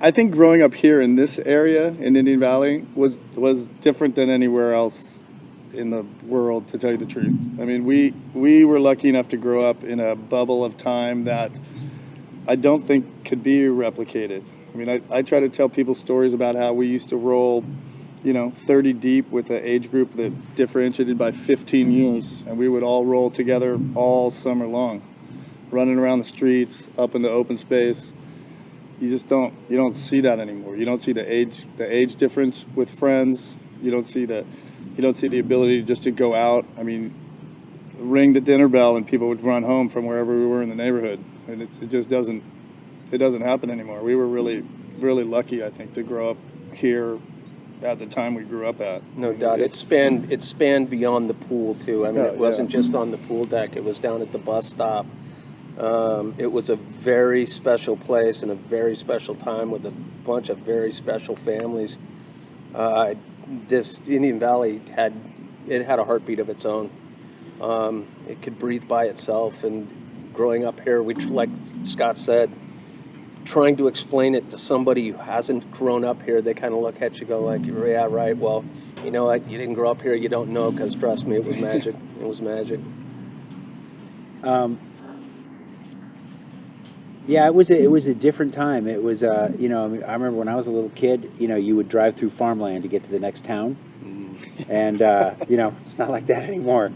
I think growing up here in this area in Indian Valley was different than anywhere else in the world, to tell you the truth. I mean, we were lucky enough to grow up in a bubble of time that I don't think could be replicated. I mean, I try to tell people stories about how we used to roll, 30 deep with an age group that differentiated by 15 years, and we would all roll together all summer long, running around the streets, up in the open space. You don't see that anymore. You don't see the age difference with friends. You don't see the ability just to go out. I mean, ring the dinner bell and people would run home from wherever we were in the neighborhood, and it just doesn't happen anymore. We were really lucky, I think, to grow up here at the time we grew up at. No doubt. It spanned beyond the pool too. I mean, it wasn't just on the pool deck. It was down at the bus stop. It was a very special place and a very special time with a bunch of very special families. This Indian Valley had a heartbeat of its own. It could breathe by itself, and growing up here, which, like Scott said, trying to explain it to somebody who hasn't grown up here, they kind of look at you, go like, "Yeah, right. Well, you know what? You didn't grow up here. You don't know." Because trust me, it was magic. It was magic. Yeah, it was a different time. It was I remember when I was a little kid, you would drive through farmland to get to the next town, and it's not like that anymore.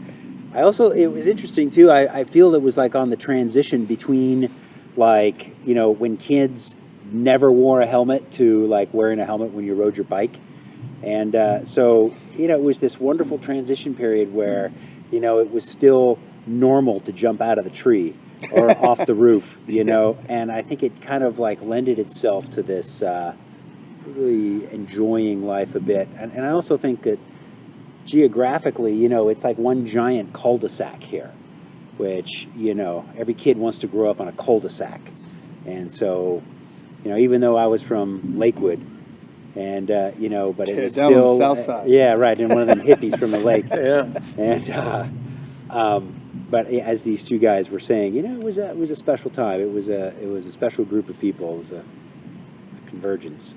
It was interesting too. I feel it was like on the transition between, like, when kids never wore a helmet to like wearing a helmet when you rode your bike, and it was this wonderful transition period where it was still normal to jump out of the tree or off the roof, and I think it kind of like lended itself to this really enjoying life a bit. And I also think that geographically, it's like one giant cul-de-sac here, which, every kid wants to grow up on a cul-de-sac. And so, even though I was from Lakewood, and, but it was down still... on the south side. Yeah, right, and one of them hippies from the lake. Yeah. And, but as these two guys were saying, it was a special time. It was a special group of people. It was a convergence.